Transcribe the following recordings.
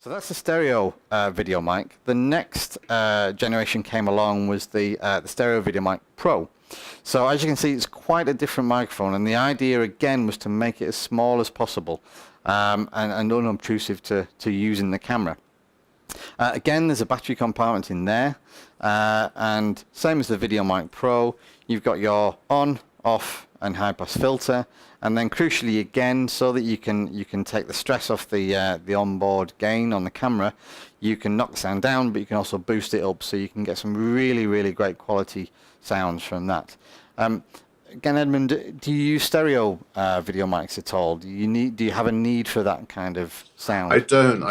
So that's the stereo video mic. The next generation came along was the stereo video mic Pro. So as you can see, it's quite a different microphone, and the idea again was to make it as small as possible and unobtrusive to using the camera. Again, there's a battery compartment in there, and same as the Video Mic Pro, you've got your on, off, and high pass filter, and then crucially again, so that you can take the stress off the onboard gain on the camera, you can knock the sound down, but you can also boost it up, so you can get some really great quality sounds from that. Again, Edmond, do you use stereo video mics at all? Do you have a need for that kind of sound? I don't.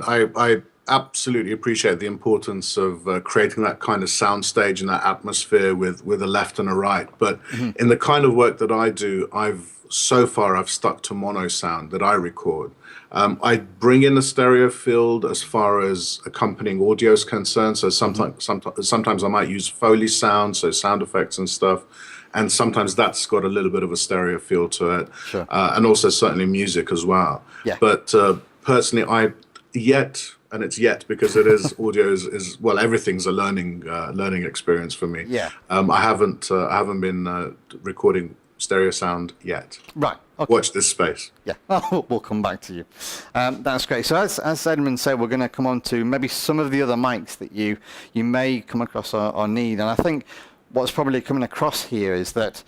I absolutely appreciate the importance of creating that kind of sound stage and that atmosphere with a left and a right. But in the kind of work that I do, so far I've stuck to mono sound that I record. I bring in the stereo field as far as accompanying audio is concerned. So sometimes I might use Foley sound, so sound effects and stuff. And sometimes that's got a little bit of a stereo feel to it. Sure. And also certainly music as well. Yeah. But personally, and it's yet because it is audio is well, everything's a learning experience for me. Yeah. I haven't been recording stereo sound yet. Right. Okay. Watch this space. Yeah. We'll come back to you. That's great. So as Edmond said, we're going to come on to maybe some of the other mics that you may come across or need. And I think what's probably coming across here is that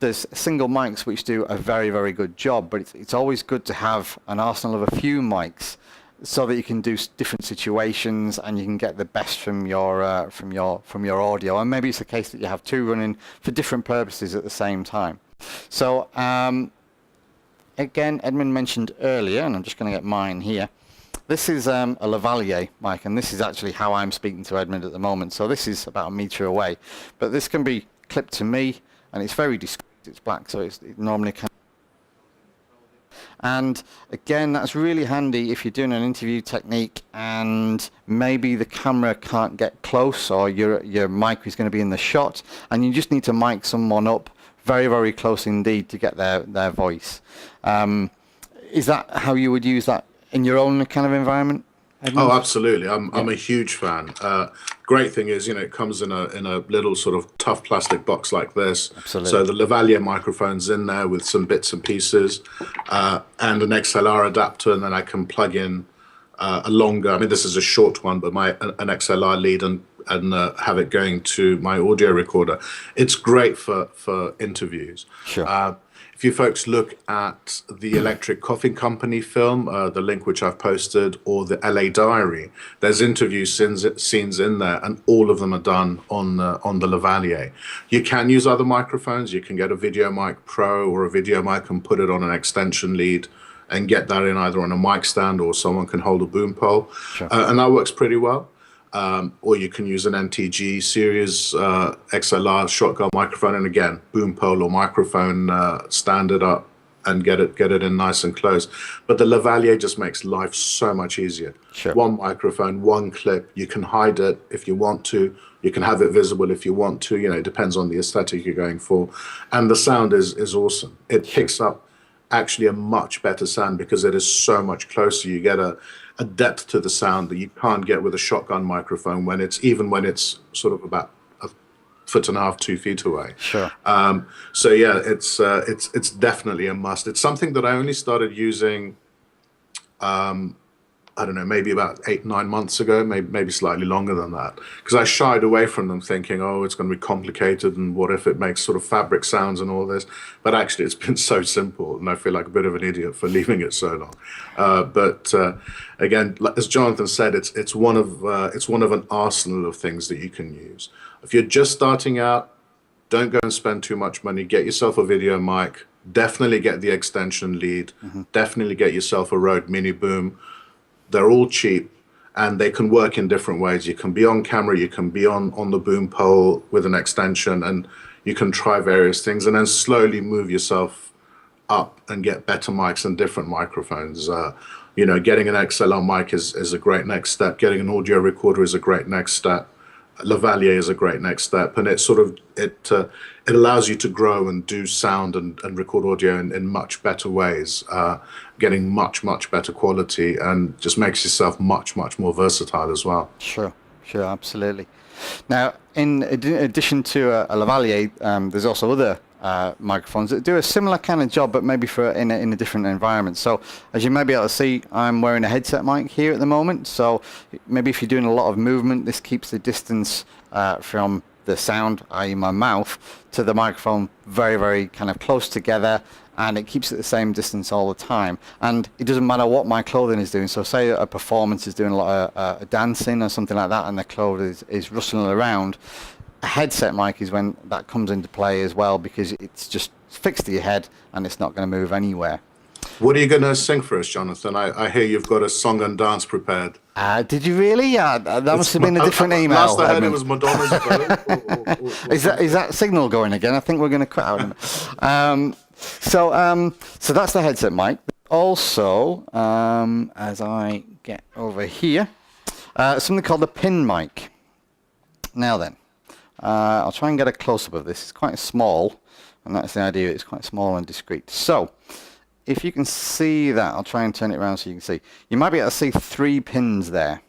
there's single mics which do a very good job, but it's always good to have an arsenal of a few mics, so that you can do different situations and you can get the best from your audio. And maybe it's a case that you have two running for different purposes at the same time. So again, Edmond mentioned earlier, and I'm just going to get mine here. This is a Lavalier mic, and this is actually how I'm speaking to Edmond at the moment. So this is about a meter away, but this can be clipped to me, and it's very discreet. It's black, so it normally can. And again, that's really handy if you're doing an interview technique and maybe the camera can't get close, or your mic is going to be in the shot and you just need to mic someone up very close indeed to get their voice. Is that how you would use that in your own kind of environment, Edmond? Oh, absolutely. I'm a huge fan. Great thing is, it comes in a little sort of tough plastic box like this. Absolutely. So the Lavalier microphone's in there with some bits and pieces, and an XLR adapter, and then I can plug in a longer. I mean, this is a short one, but an XLR lead and have it going to my audio recorder. It's great for interviews. Sure. If you folks look at the Electric Coffee Company film, the link which I've posted, or the LA Diary, there's interview scenes in there, and all of them are done on the Lavalier. You can use other microphones. You can get a Video Mic Pro or a Video Mic and put it on an extension lead and get that in either on a mic stand, or someone can hold a boom pole. Sure. And that works pretty well. Or you can use an MTG series XLR shotgun microphone, and again, boom pole or microphone, stand it up and get it in nice and close. But the Lavalier just makes life so much easier. Sure. One microphone, one clip. You can hide it if you want to. You can have it visible if you want to. It depends on the aesthetic you're going for. And the sound is awesome. It picks up actually a much better sound because it is so much closer. You get a depth to the sound that you can't get with a shotgun microphone when it's sort of about 1.5 to 2 feet away. Sure. So yeah, it's definitely a must. It's something that I only started using I don't know, maybe about 8-9 months ago, maybe slightly longer than that, because I shied away from them thinking, oh, it's going to be complicated, and what if it makes sort of fabric sounds and all this. But actually it's been so simple, and I feel like a bit of an idiot for leaving it so long. But again, as Johnathan said, it's one of an arsenal of things that you can use. If you're just starting out, don't go and spend too much money. Get yourself a video mic. Definitely get the extension lead. Definitely get yourself a Røde mini boom. They're all cheap, and they can work in different ways. You can be on camera, you can be on the boom pole with an extension, and you can try various things, and then slowly move yourself up and get better mics and different microphones. Getting an XLR mic is a great next step. Getting an audio recorder is a great next step. Lavalier is a great next step, and it allows you to grow and do sound and record audio in much better ways, getting much better quality, and just makes yourself much more versatile as well. Sure, absolutely. Now, in addition to a Lavalier, there's also other microphones that do a similar kind of job, but maybe in a different environment. So, as you may be able to see, I'm wearing a headset mic here at the moment. So, maybe if you're doing a lot of movement, this keeps the distance from the sound, i.e. my mouth, to the microphone very kind of close together, and it keeps it the same distance all the time. And it doesn't matter what my clothing is doing. So say a performance is doing a lot of dancing or something like that, and the clothes is rustling around. A headset mic is when that comes into play as well, because it's just fixed to your head and it's not going to move anywhere. What are you going to sing for us, Johnathan? I hear you've got a song and dance prepared. Did you really? Yeah, that must have been a different email. Last I heard it was Madonna's Vote. Is that signal going again? I think we're going to quit out. So that's the headset mic. Also, as I get over here, something called the PinMike. Now then, I'll try and get a close-up of this. It's quite small, and that's the idea. It's quite small and discreet. So, if you can see that, I'll try and turn it around so you can see. You might be able to see 3 pins there,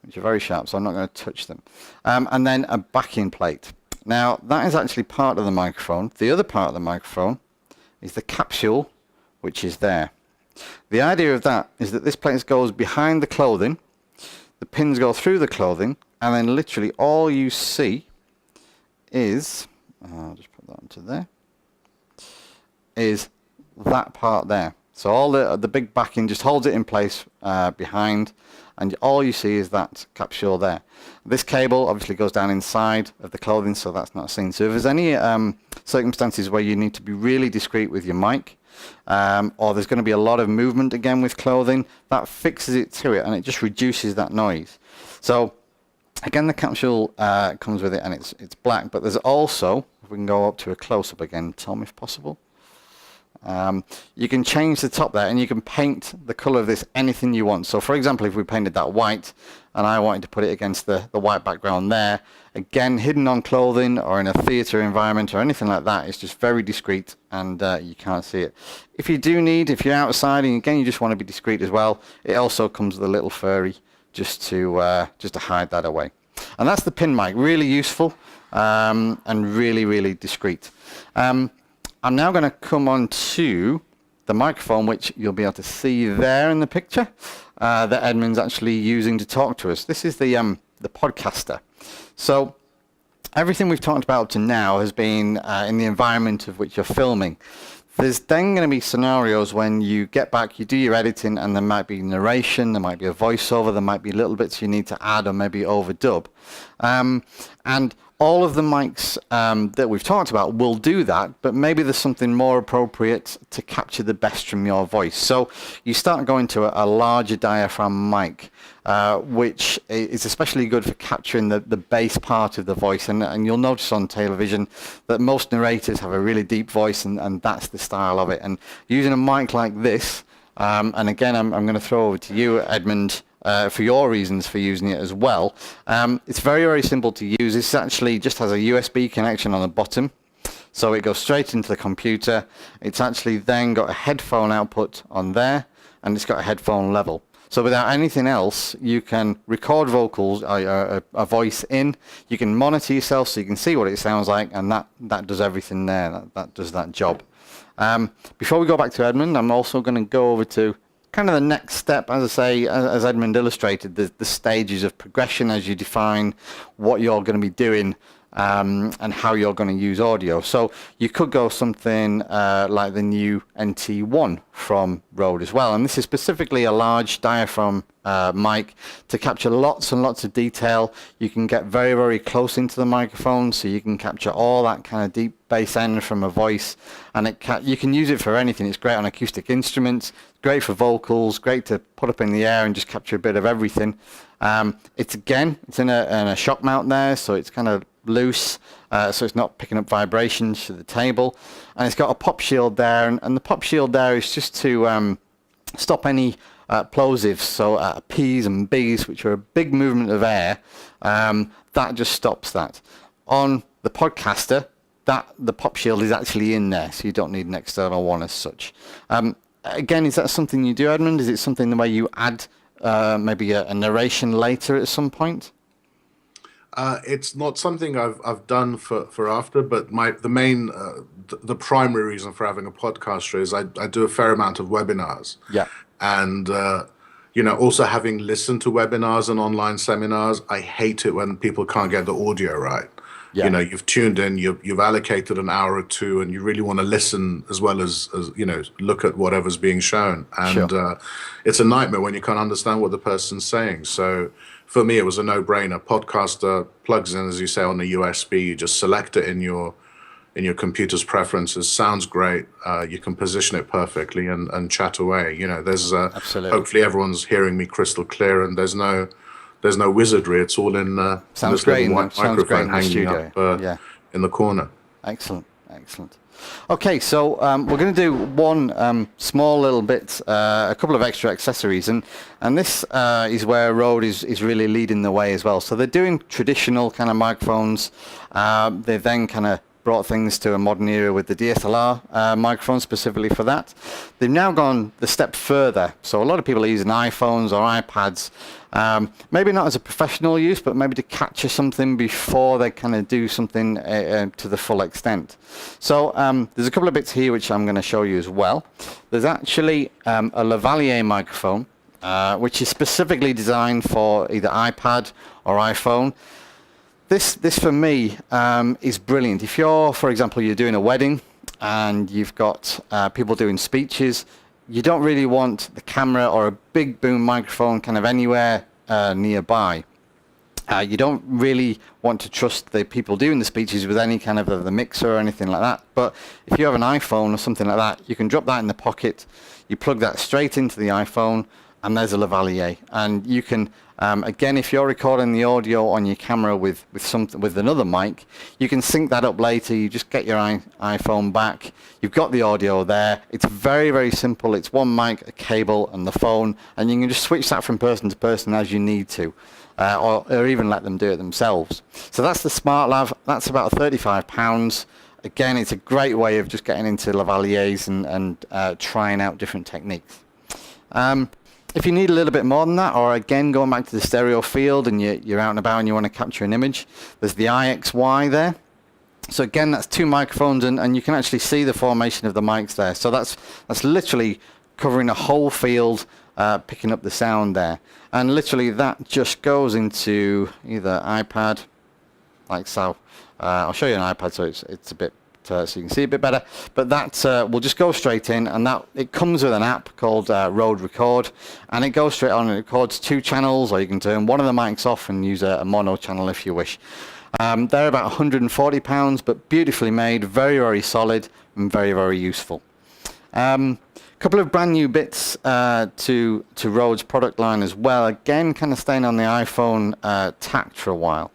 which are very sharp, so I'm not going to touch them. And then a backing plate. Now, that is actually part of the microphone. The other part of the microphone is the capsule, which is there. The idea of that is that this plate goes behind the clothing, the pins go through the clothing, and then literally all you see is, I'll just put that onto there, is that part there. So all the big backing just holds it in place behind, and all you see is that capsule there. This cable obviously goes down inside of the clothing, so that's not seen. So if there's any circumstances where you need to be really discreet with your mic, or there's going to be a lot of movement again with clothing, that fixes it to it, and it just reduces that noise. So again, the capsule comes with it, and it's black, but there's also, if we can go up to a close-up again, Tom, if possible. You can change the top there, and you can paint the color of this anything you want. So for example, if we painted that white and I wanted to put it against the white background there, again, hidden on clothing or in a theater environment or anything like that, it's just very discreet, and you can't see it. If you're outside and again you just want to be discreet as well, it also comes with a little furry just to hide that away. And that's the PinMike, really useful and really discreet. I'm now going to come on to the microphone, which you'll be able to see there in the picture, that Edmond's actually using to talk to us. This is the podcaster. So everything we've talked about up to now has been in the environment of which you're filming. There's then going to be scenarios when you get back, you do your editing, and there might be narration, there might be a voiceover, there might be little bits you need to add or maybe overdub. And all of the mics that we've talked about will do that, but maybe there's something more appropriate to capture the best from your voice. So you start going to a larger diaphragm mic, which is especially good for capturing the bass part of the voice. And you'll notice on television that most narrators have a really deep voice, and that's the style of it. And using a mic like this, and again, I'm going to throw over to you, Edmond, for your reasons for using it as well. It's very simple to use. This actually just has a USB connection on the bottom, so it goes straight into the computer. It's actually then got a headphone output on there, and it's got a headphone level. So without anything else, you can record vocals, a voice in, you can monitor yourself so you can see what it sounds like, and that does everything there. That does that job. Before we go back to Edmond, I'm also going to go over to kind of the next step, as I say, as Edmond illustrated, the stages of progression as you define what you're going to be doing and how you're going to use audio. So you could go something like the new NT1 from Røde as well. And this is specifically a large diaphragm mic to capture lots and lots of detail. You can get very close into the microphone, so you can capture all that kind of deep bass end from a voice, and you can use it for anything. It's great on acoustic instruments, great for vocals, great to put up in the air and just capture a bit of everything. It's in a shock mount there, so it's kind of loose, so it's not picking up vibrations to the table, and it's got a pop shield there, and the pop shield there is just to stop any plosives, so P's and B's, which are a big movement of air, that just stops that. On the Podcaster, the pop shield is actually in there, so you don't need an external one as such. Again, is that something you do, Edmond? Is it something the way you add maybe a narration later at some point? It's not something I've done for after, but the primary reason for having a podcaster is I do a fair amount of webinars. Yeah. And also having listened to webinars and online seminars, I hate it when people can't get the audio right. Yeah. You've tuned in, you've allocated an hour or two, and you really want to listen as well as look at whatever's being shown. And sure. It's a nightmare when you can't understand what the person's saying. So for me, it was a no-brainer. Podcaster plugs in, as you say, on the USB. You just select it in your computer's preferences. Sounds great. You can position it perfectly and chat away. There's hopefully everyone's hearing me crystal clear, and there's no wizardry. It's all in sounds great. Microphone hanging up in the corner. Excellent. Okay, so we're going to do one small little bit, a couple of extra accessories, and this is where Røde is really leading the way as well. So they're doing traditional kind of microphones. They've then kind of brought things to a modern era with the DSLR microphone specifically for that. They've now gone the step further. So a lot of people are using iPhones or iPads, maybe not as a professional use, but maybe to capture something before they kind of do something to the full extent. So there's a couple of bits here which I'm going to show you as well. There's actually a Lavalier microphone, which is specifically designed for either iPad or iPhone. This for me is brilliant. If for example, you're doing a wedding and you've got people doing speeches, you don't really want the camera or a big boom microphone kind of anywhere nearby. You don't really want to trust the people doing the speeches with any kind of the mixer or anything like that. But if you have an iPhone or something like that, you can drop that in the pocket, you plug that straight into the iPhone, and there's a Lavalier. And you can, again, if you're recording the audio on your camera with another mic, you can sync that up later. You just get your iPhone back. You've got the audio there. It's very, very simple. It's one mic, a cable, and the phone. And you can just switch that from person to person as you need to, or even let them do it themselves. So that's the Smart Lav. That's about £35. Again, it's a great way of just getting into Lavaliers and trying out different techniques. If you need a little bit more than that, or again going back to the stereo field and you're out and about and you want to capture an image, there's the IXY there. So again, that's two microphones, and you can actually see the formation of the mics there. So that's literally covering a whole field, picking up the sound there. And literally that just goes into either iPad, like so. I'll show you an iPad so it's a bit so you can see a bit better, but that will just go straight in, and that it comes with an app called Røde Record, and it goes straight on and it records two channels, or you can turn one of the mics off and use a mono channel if you wish. They're about £140, but beautifully made, very, very solid, and very, very useful. Couple of brand new bits to Røde's product line as well, again kind of staying on the iPhone tact for a while.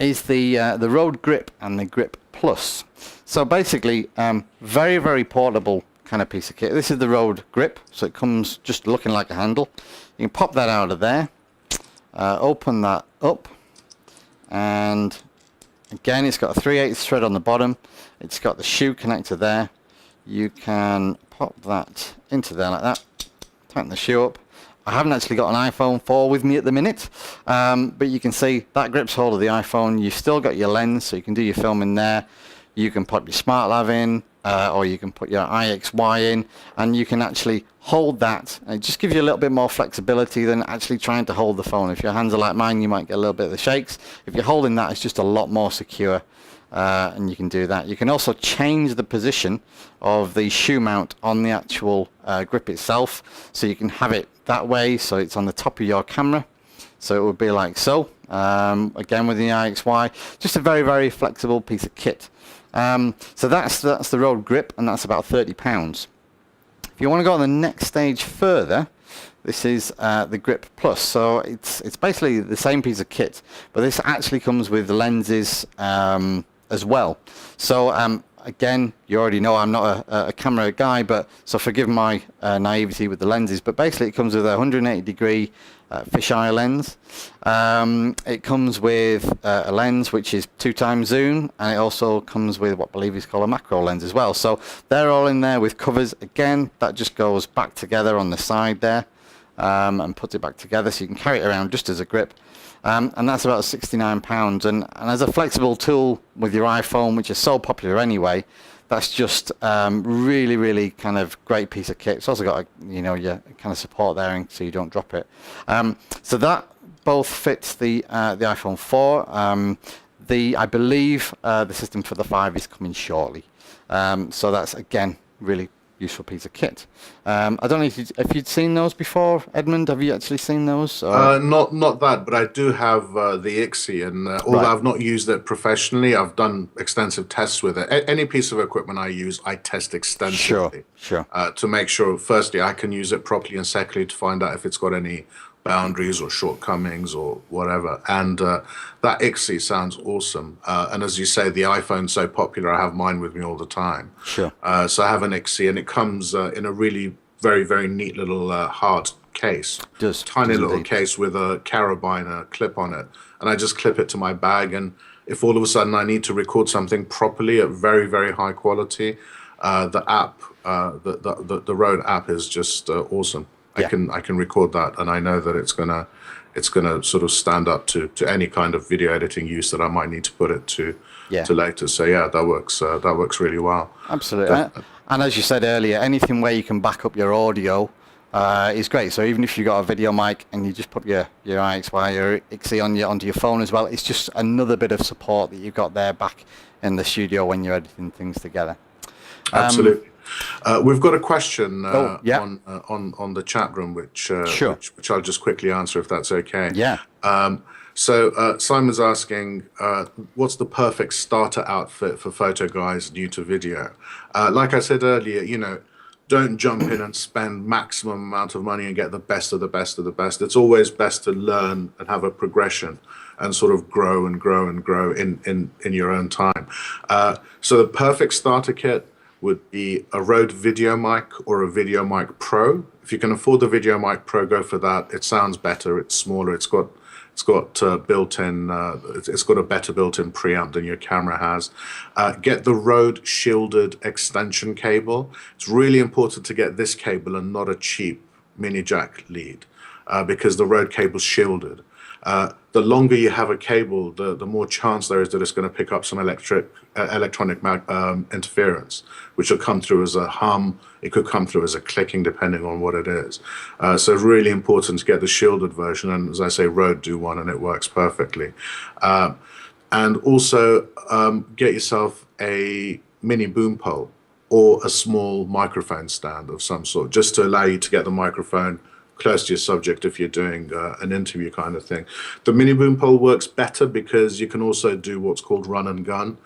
Is the Røde Grip and the Grip Plus. So basically, very, very portable kind of piece of kit. This is the Røde Grip, so it comes just looking like a handle. You can pop that out of there, open that up, and again, it's got a 3/8 thread on the bottom. It's got the shoe connector there. You can pop that into there like that, tighten the shoe up. I haven't actually got an iPhone 4 with me at the minute, but you can see that grips hold of the iPhone. You've still got your lens, so you can do your filming there. You can put your Smart Lav in, or you can put your IXY in, and you can actually hold that. And it just gives you a little bit more flexibility than actually trying to hold the phone. If your hands are like mine, you might get a little bit of the shakes. If you're holding that, it's just a lot more secure. And you can do that. You can also change the position of the shoe mount on the actual grip itself, so you can have it that way, so it's on the top of your camera, so it would be like so. Again with the IXY, just a very, very flexible piece of kit. So that's the Røde Grip, and that's about £30. If you want to go on the next stage further, this is the Grip Plus. So it's basically the same piece of kit, but this actually comes with lenses as well. So again, you already know I'm not a camera guy, but so forgive my naivety with the lenses. But basically, it comes with a 180-degree fisheye lens. It comes with a lens which is 2x zoom, and it also comes with what I believe is called a macro lens as well. So they're all in there with covers. Again, that just goes back together on the side there, and puts it back together, so you can carry it around just as a grip. And that's about £69. And as a flexible tool with your iPhone, which is so popular anyway, that's just really, really kind of great piece of kit. It's also got your kind of support there, and so you don't drop it. So that both fits the iPhone 4. I believe the system for the 5 is coming shortly. So that's again really useful piece of kit. I don't know if you'd seen those before, Edmond. Have you actually seen those? Not that, but I do have the Ixian. Although I've not used it professionally, I've done extensive tests with it. Any piece of equipment I use, I test extensively. Sure. To make sure, firstly, I can use it properly, and secondly, to find out if it's got any boundaries or shortcomings or whatever. And that Ixian sounds awesome. And as you say, the iPhone's so popular, I have mine with me all the time. Sure. So I have an Ixian, and it comes in a really very, very neat little hard case. Tiny little case with a carabiner clip on it. And I just clip it to my bag. And if all of a sudden I need to record something properly at very, very high quality, the app, the Røde app is just awesome. Yeah. I can record that, and I know that it's gonna sort of stand up to any kind of video editing use that I might need to put it to later. So yeah, that works really well. Absolutely. And as you said earlier, anything where you can back up your audio is great. So even if you got a video mic and you just put your IXY or Ixian onto your phone as well, it's just another bit of support that you've got there back in the studio when you're editing things together. Absolutely. We've got a question on the chat room, which I'll just quickly answer if that's okay. Yeah. So Simon's asking, what's the perfect starter outfit for photo guys new to video? Like I said earlier, don't jump in and spend maximum amount of money and get the best of the best of the best. It's always best to learn and have a progression and sort of grow and grow and grow in your own time. So the perfect starter kit would be a Røde Video Mic or a Video Mic Pro. If you can afford the Video Mic Pro, go for that. It sounds better. It's smaller. It's got built-in. It's got a better built-in preamp than your camera has. Get the Røde shielded extension cable. It's really important to get this cable and not a cheap mini jack lead, because the Røde cable's shielded. The longer you have a cable, the more chance there is that it's going to pick up some electronic interference, which will come through as a hum. It could come through as a clicking, depending on what it is. So it's really important to get the shielded version. And as I say, Røde do one, and it works perfectly. And also get yourself a mini boom pole or a small microphone stand of some sort, just to allow you to get the microphone close to your subject if you're doing an interview kind of thing. The mini boom pole works better because you can also do what's called run and gun,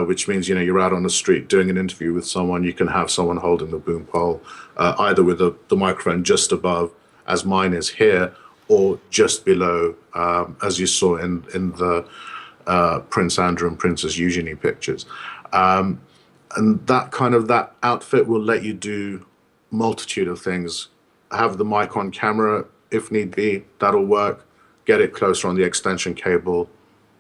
which means you're out on the street doing an interview with someone. You can have someone holding the boom pole, either with the microphone just above, as mine is here, or just below, as you saw in the Prince Andrew and Princess Eugenie pictures. And that outfit will let you do multitude of things. Have the mic on camera if need be, that'll work. Get it closer on the extension cable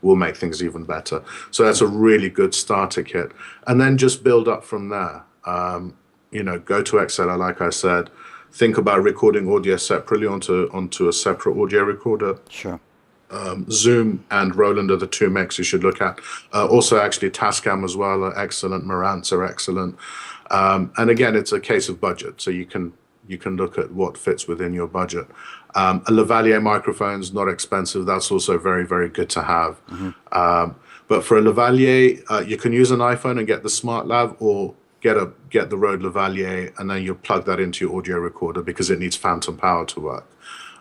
will make things even better. So that's a really good starter kit. And then just build up from there. Go to XLR, like I said. Think about recording audio separately onto a separate audio recorder. Sure. Zoom and Roland are the two mix you should look at. Also, actually, Tascam as well are excellent. Marantz are excellent. And again, it's a case of budget. So you can look at what fits within your budget. A Lavalier microphone's not expensive. That's also very, very good to have. Mm-hmm. But for a Lavalier, you can use an iPhone and get the Smart Lav, or get the Røde Lavalier, and then you plug that into your audio recorder because it needs phantom power to work.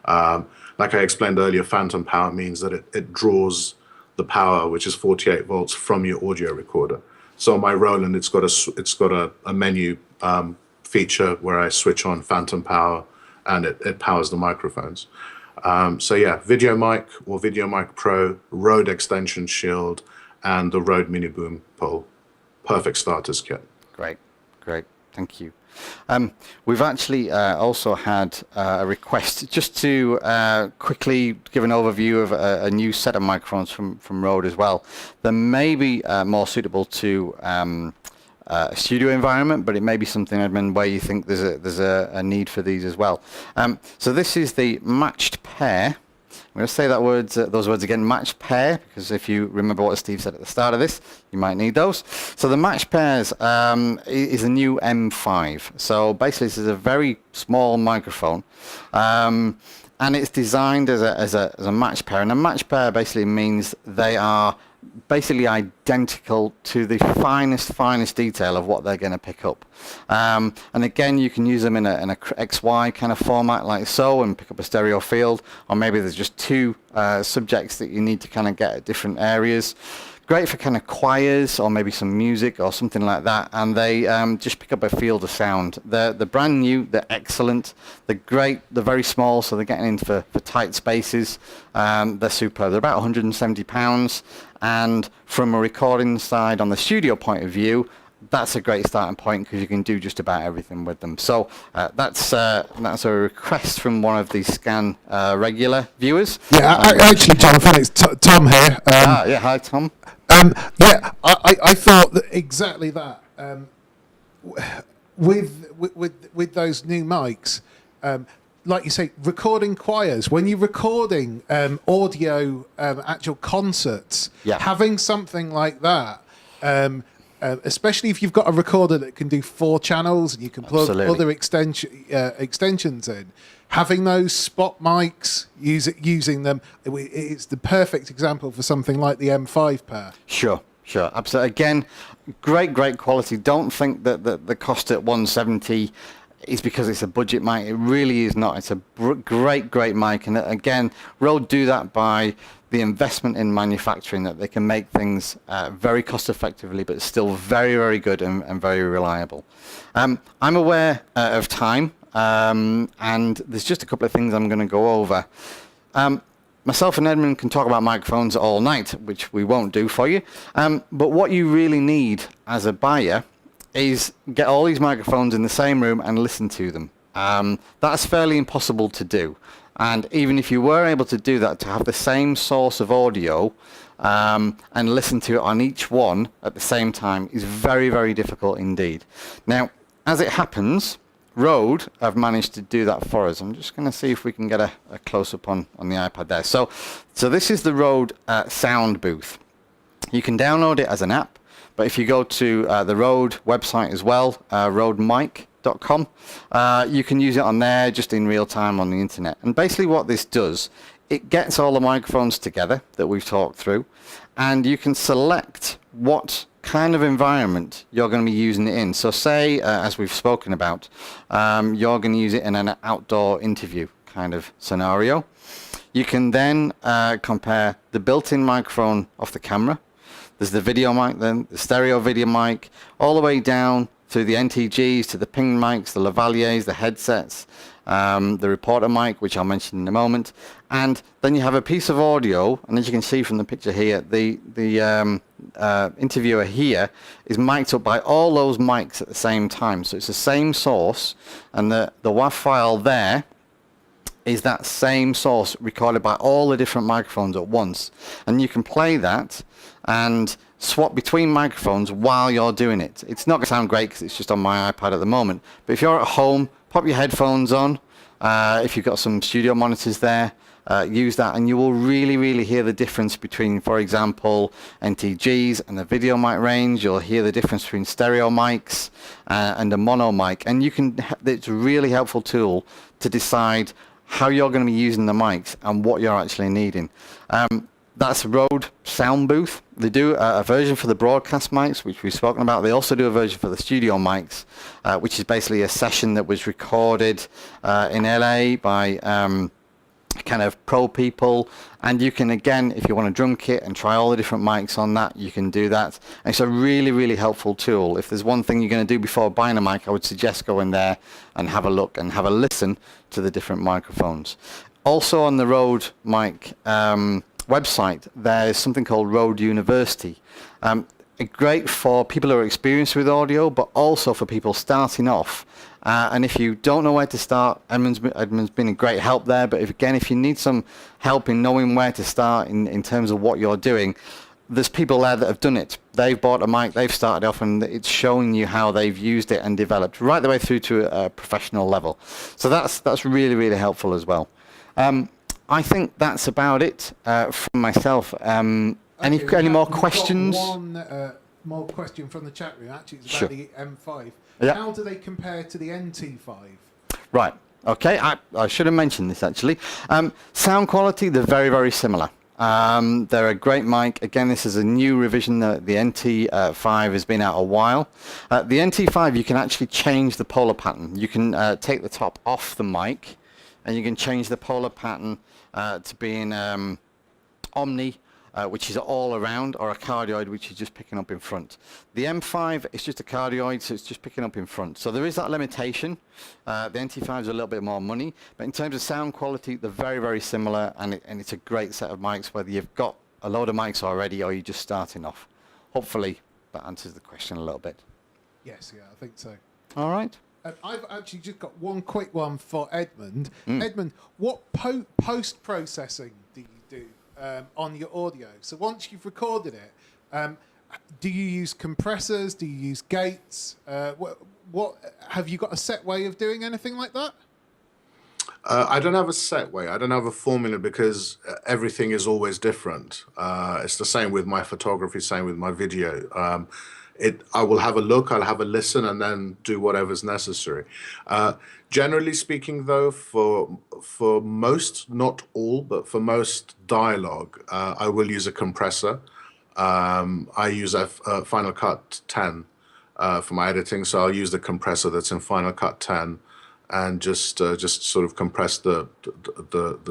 Like I explained earlier, phantom power means that it draws the power, which is 48 volts, from your audio recorder. So on my Roland, it's got a menu feature where I switch on phantom power, and it powers the microphones. So yeah, Video Mic or Video Mic Pro, Røde extension shield, and the Røde mini boom pole. perfect starters kit. Great, great. Thank you. We've actually also had a request just to quickly give an overview of a new set of microphones from Røde as well. They may be more suitable to a studio environment, but it may be something, Edmond, where you think there's a need for these as well. So this is the matched pair. I'm going to say those words again, matched pair, because if you remember what Steve said at the start of this, you might need those. So the matched pairs is a new M5. So basically this is a very small microphone, and it's designed as a matched pair. And a matched pair basically means they are basically identical to the finest detail of what they're going to pick up. And again, you can use them in a XY kind of format like so and pick up a stereo field, or maybe there's just two subjects that you need to kind of get at different areas. Great for kind of choirs or maybe some music or something like that, and they just pick up a field of sound. They're brand new, they're excellent, they're great, they're very small, so they're getting in for tight spaces. They're superb. They're about £170, and from a recording side on the studio point of view, that's a great starting point because you can do just about everything with them. So that's a request from one of the Scan regular viewers. Yeah, actually, Johnathan, it's Tom here. Yeah, hi Tom. Yeah, I thought that exactly that. With those new mics, like you say, recording choirs. When you're recording audio, actual concerts, having something like that. Especially if you've got a recorder that can do 4 channels and you can plug other extensions in, having those spot mics, using them, it's the perfect example for something like the M5 pair. Sure, absolutely. Again, great quality. Don't think that the cost at 170 is because it's a budget mic. It really is not. It's a great mic, and again, Røde do that by the investment in manufacturing, that they can make things very cost effectively but still very good and very reliable. I'm aware of time, and there's just a couple of things I'm going to go over. Myself and Edmond can talk about microphones all night, which we won't do for you, but what you really need as a buyer is get all these microphones in the same room and listen to them. That's fairly impossible to do. And even if you were able to do that, to have the same source of audio and listen to it on each one at the same time is very difficult indeed. Now, as it happens, Røde have managed to do that for us. I'm just going to see if we can get a close-up on the iPad there. So this is the Røde Sound Booth. You can download it as an app, but if you go to the Røde website as well, rødemic.com, you can use it on there just in real time on the internet. And basically what this does, it gets all the microphones together that we've talked through, and you can select what kind of environment you're going to be using it in. So say, as we've spoken about, you're going to use it in an outdoor interview kind of scenario. You can then compare the built-in microphone off the camera. There's the video mic, then the stereo video mic, all the way down to the NTGs, to the PinMikes, the Lavaliers, the headsets, the reporter mic, which I'll mention in a moment. And then you have a piece of audio, and as you can see from the picture here, the interviewer here is mic'd up by all those mics at the same time. So it's the same source, and the WAV file there is that same source recorded by all the different microphones at once. And you can play that and swap between microphones while you're doing it. It's not going to sound great because it's just on my iPad at the moment, but if you're at home, pop your headphones on. If you've got some studio monitors there, use that, and you will really hear the difference between, for example, NTGs and the video mic range. You'll hear the difference between stereo mics and a mono mic, and it's a really helpful tool to decide how you're going to be using the mics and what you're actually needing. That's Røde Sound Booth. They do a version for the broadcast mics, which we've spoken about. They also do a version for the studio mics, which is basically a session that was recorded in LA by kind of pro people. And you can, again, if you want a drum kit and try all the different mics on that, you can do that. And it's a really helpful tool. If there's one thing you're going to do before buying a mic, I would suggest go in there and have a look and have a listen to the different microphones. Also on the Røde mic website, there's something called Røde University. great for people who are experienced with audio, but also for people starting off. And if you don't know where to start, Edmond's been a great help there. But if you need some help in knowing where to start in terms of what you're doing, there's people there that have done it. They've bought a mic, they've started off, and it's showing you how they've used it and developed right the way through to a professional level. So that's really, really helpful as well. I think that's about it from myself. Any more questions? One more question from the chat room. Actually, it's about the M5. Yeah. How do they compare to the NT5? Right. Okay. I should have mentioned this actually. Sound quality, they're very, very similar. They're a great mic. Again, this is a new revision. The NT5 has been out a while. The NT5, you can actually change the polar pattern. You can take the top off the mic, and you can change the polar pattern to being omni, which is all around, or a cardioid, which is just picking up in front. The M5 is just a cardioid, so it's just picking up in front. So there is that limitation. The NT5 is a little bit more money, but in terms of sound quality, they're very, very similar, and it's a great set of mics, whether you've got a load of mics already or you're just starting off. Hopefully that answers the question a little bit. Yes, yeah, I think so. All right. I've actually just got one quick one for Edmond. Edmond, what post-processing do you do on your audio? So once you've recorded it, do you use compressors? Do you use gates? What have you got a set way of doing anything like that? I don't have a set way. I don't have a formula because everything is always different. It's the same with my photography, same with my video. I will have a look, I'll have a listen, and then do whatever's necessary. Generally speaking, though, for most, not all, but for most dialogue, I will use a compressor. I use a Final Cut 10 for my editing, so I'll use the compressor that's in Final Cut 10 and just sort of compress the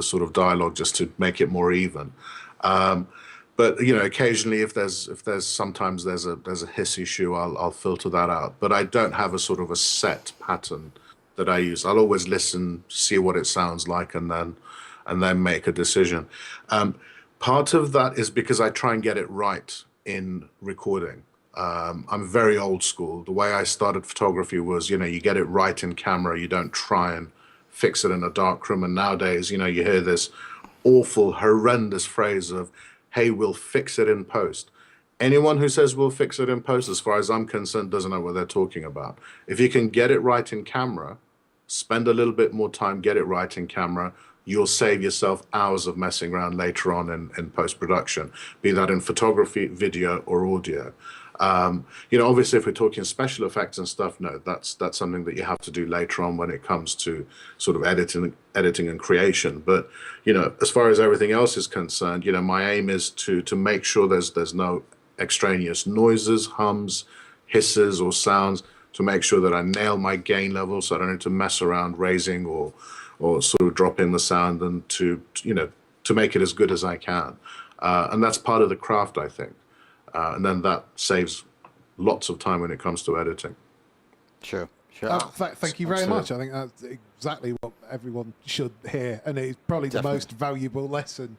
sort of dialogue just to make it more even. But you know, occasionally, if there's sometimes there's a hiss issue, I'll filter that out. But I don't have a sort of a set pattern that I use. I'll always listen, see what it sounds like, and then make a decision. Part of that is because I try and get it right in recording. I'm very old school. The way I started photography was, you know, you get it right in camera. You don't try and fix it in a dark room. And nowadays, you know, you hear this awful, horrendous phrase of, hey, we'll fix it in post. Anyone who says we'll fix it in post, as far as I'm concerned, doesn't know what they're talking about. If you can get it right in camera, spend a little bit more time, get it right in camera, you'll save yourself hours of messing around later on in post-production, be that in photography, video, or audio. You know, obviously, if we're talking special effects and stuff, no, that's something that you have to do later on when it comes to sort of editing and creation. But you know, as far as everything else is concerned, you know, my aim is to make sure there's no extraneous noises, hums, hisses, or sounds, to make sure that I nail my gain level, so I don't need to mess around raising or sort of dropping the sound, and to make it as good as I can. And that's part of the craft, I think. And then that saves lots of time when it comes to editing. Sure. Thank you very much. I think that's exactly what everyone should hear, and it's probably the most valuable lesson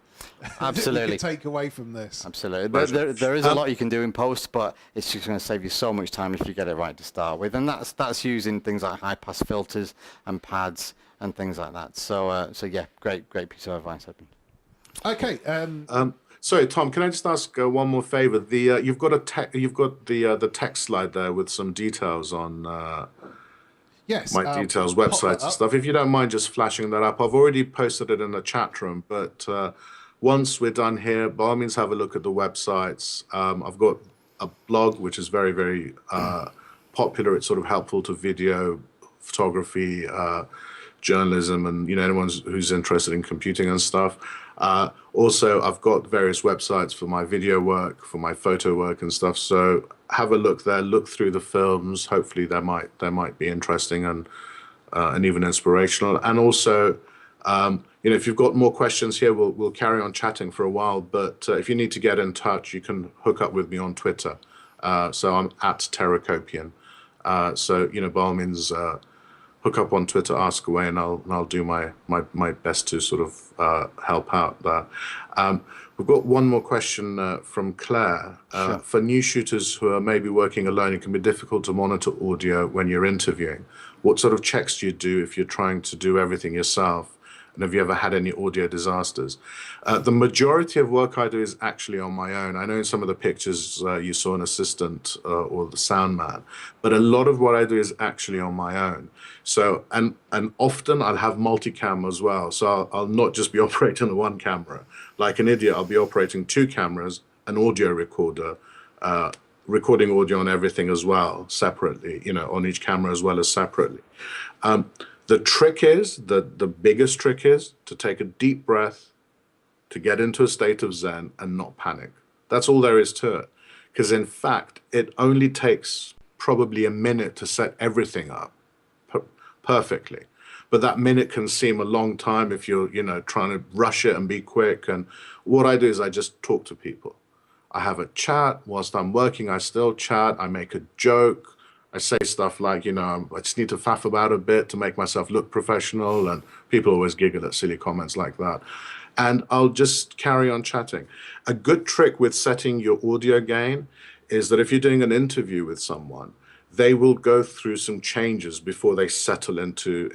Absolutely. that you can take away from this. Absolutely. There is a lot you can do in post, but it's just going to save you so much time if you get it right to start with, and that's using things like high pass filters and pads and things like that. So yeah, great piece of advice, Edmond. Okay. Sorry, Tom. Can I just ask one more favor? You've got the text slide there with some details on. Yes. My details, websites and stuff. If you don't mind just flashing that up, I've already posted it in the chat room. But once we're done here, by all means, have a look at the websites. I've got a blog which is very, very popular. It's sort of helpful to video, photography, journalism, and anyone who's interested in computing and stuff. Also, I've got various websites for my video work, for my photo work and stuff. So have a look there, look through the films. Hopefully, they might be interesting and even inspirational. And also, if you've got more questions here, we'll carry on chatting for a while. But if you need to get in touch, you can hook up with me on Twitter. So I'm at Terakopian. So by all means, hook up on Twitter, ask away, and I'll do my best to sort of help out there. We've got one more question from Claire. Sure. For new shooters who are maybe working alone, it can be difficult to monitor audio when you're interviewing. What sort of checks do you do if you're trying to do everything yourself? And have you ever had any audio disasters? The majority of work I do is actually on my own. I know in some of the pictures you saw an assistant or the sound man, but a lot of what I do is actually on my own. So, and often I'll have multicam as well. So I'll not just be operating on one camera. Like an idiot, I'll be operating 2 cameras, an audio recorder, recording audio on everything as well, separately, you know, on each camera as well as separately. The trick is, the biggest trick is to take a deep breath, to get into a state of Zen and not panic. That's all there is to it. Because in fact, it only takes probably a minute to set everything up perfectly. But that minute can seem a long time if you're, you know, trying to rush it and be quick. And what I do is I just talk to people. I have a chat. Whilst I'm working, I still chat. I make a joke. I say stuff like, you know, I just need to faff about a bit to make myself look professional, and people always giggle at silly comments like that. And I'll just carry on chatting. A good trick with setting your audio gain is that if you're doing an interview with someone, they will go through some changes before they settle into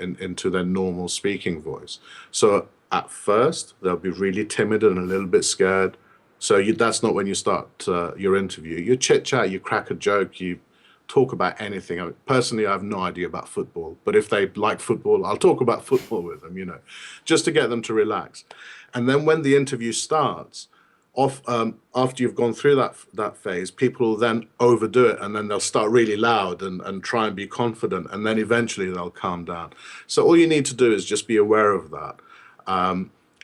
their normal speaking voice. So at first, they'll be really timid and a little bit scared. So that's not when you start your interview. You chit-chat, you crack a joke, you talk about anything. I mean, personally, I have no idea about football, but if they like football, I'll talk about football with them, you know, just to get them to relax. And then when the interview starts, after you've gone through that phase, people will then overdo it, and then they'll start really loud and try and be confident, and then eventually they'll calm down. So all you need to do is just be aware of that,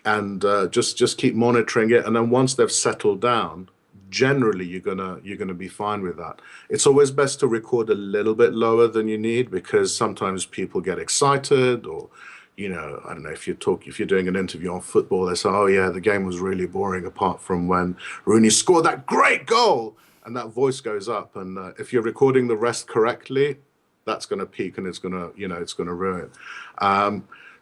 and just keep monitoring it. And then once they've settled down, generally you're gonna be fine with that. It's always best to record a little bit lower than you need, because sometimes people get excited, or, you know, I don't know, if you're doing an interview on football, they say, oh yeah, the game was really boring apart from when Rooney scored that great goal, and that voice goes up. And if you're recording the rest correctly, that's going to peak, and it's going to ruin.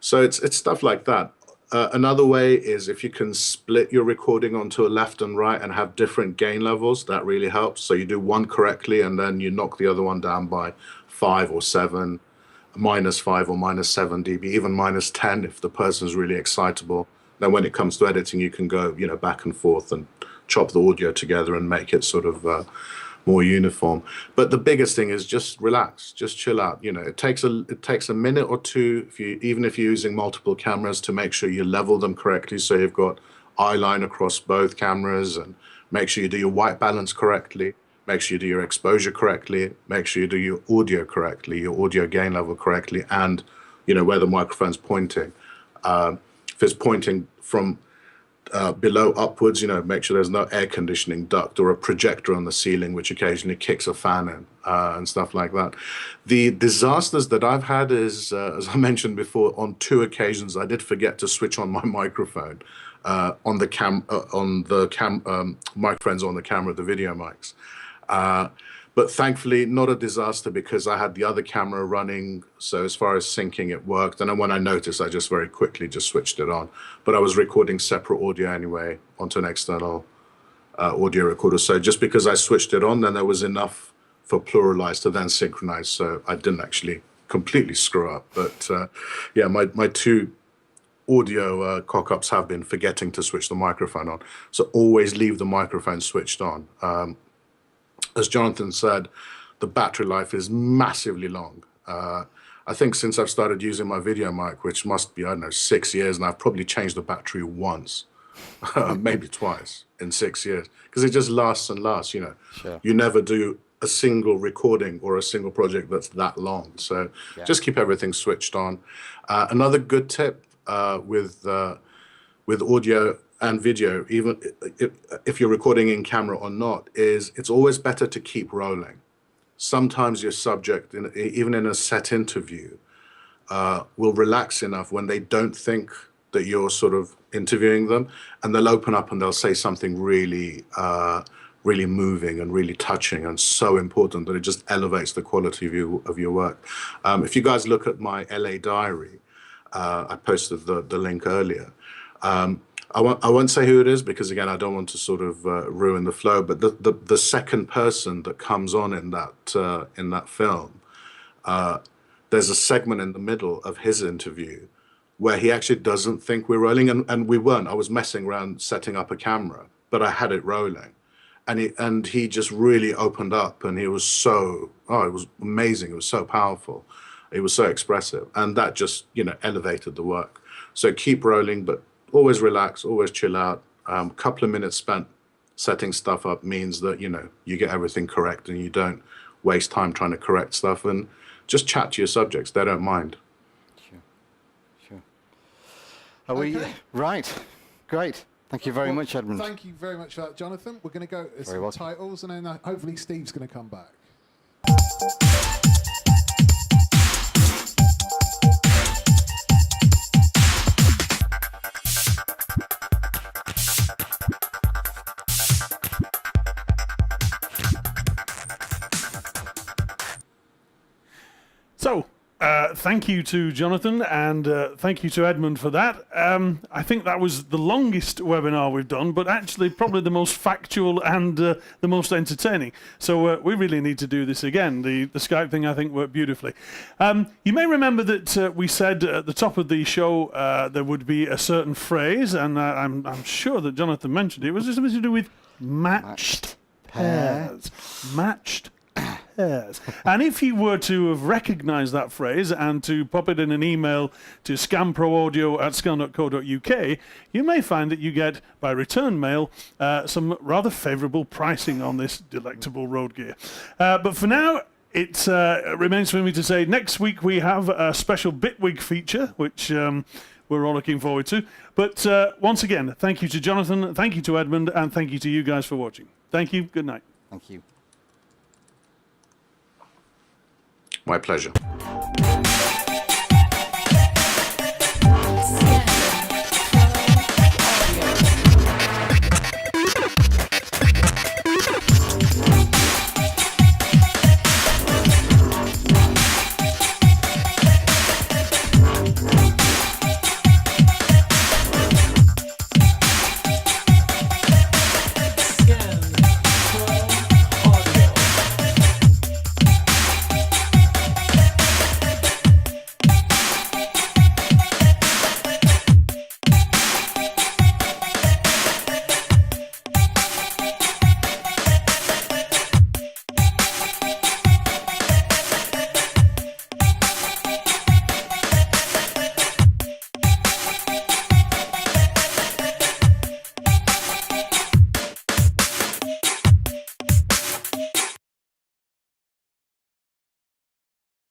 So it's stuff like that. Another way is if you can split your recording onto a left and right and have different gain levels, that really helps. So you do one correctly, and then you knock the other one down by 5 or 7, -5 or -7 dB, even -10 if the person's really excitable. Then when it comes to editing, you can go, you know, back and forth and chop the audio together and make it sort of more uniform. But the biggest thing is just relax, just chill out. You know, it takes a minute or two, even if you're using multiple cameras, to make sure you level them correctly, so you've got eye line across both cameras, and make sure you do your white balance correctly, make sure you do your exposure correctly, make sure you do your audio correctly, your audio gain level correctly, and, you know, where the microphone's pointing. If it's pointing from below upwards, you know, make sure there's no air conditioning duct or a projector on the ceiling, which occasionally kicks a fan in, and stuff like that. The disasters that I've had is, as I mentioned before, on 2 occasions, I did forget to switch on my microphone on the microphones on the camera, the video mics. But thankfully, not a disaster, because I had the other camera running. So as far as syncing, it worked. And then when I noticed, I just very quickly just switched it on. But I was recording separate audio anyway onto an external audio recorder. So just because I switched it on, then there was enough for Pluralize to then synchronize. So I didn't actually completely screw up. But yeah, my 2 audio cock-ups have been forgetting to switch the microphone on. So always leave the microphone switched on. As Johnathan said, the battery life is massively long. I think since I've started using my video mic, which must be, I don't know, 6 years, and I've probably changed the battery once, maybe twice in 6 years, because it just lasts and lasts, you know. Sure. You never do a single recording or a single project that's that long. So yeah, just keep everything switched on. Another good tip with audio and video, even if you're recording in camera or not, is it's always better to keep rolling. Sometimes your subject, even in a set interview, will relax enough when they don't think that you're sort of interviewing them, and they'll open up and they'll say something really really moving and really touching and so important that it just elevates the quality of your work. If you guys look at my LA diary, I posted the link earlier. I won't say who it is because, again, I don't want to sort of ruin the flow, but the second person that comes on in that film, there's a segment in the middle of his interview where he actually doesn't think we're rolling, and we weren't. I was messing around setting up a camera, but I had it rolling. And he just really opened up, and he was so, it was amazing. It was so powerful. It was so expressive, and that just, elevated the work. So keep rolling, but always relax, always chill out. A couple of minutes spent setting stuff up means that, you get everything correct and you don't waste time trying to correct stuff, and just chat to your subjects. They don't mind. Sure. Are we right? Great. Thank you very much, Edmond. Thank you very much for that, Johnathan. We're going to go to some titles, and then hopefully Steve's going to come back. So, thank you to Johnathan, and thank you to Edmond for that. I think that was the longest webinar we've done, but actually probably the most factual and the most entertaining. So we really need to do this again. The Skype thing, I think, worked beautifully. You may remember that we said at the top of the show there would be a certain phrase, and I'm sure that Johnathan mentioned it. It was something to do with matched pairs. Matched pairs. And if you were to have recognised that phrase and to pop it in an email to scamproaudio@scan.co.uk, you may find that you get, by return mail, some rather favourable pricing on this delectable Rode gear. But for now, it remains for me to say next week we have a special Bitwig feature, which we're all looking forward to. But once again, thank you to Johnathan, thank you to Edmond, and thank you to you guys for watching. Thank you. Good night. Thank you. My pleasure.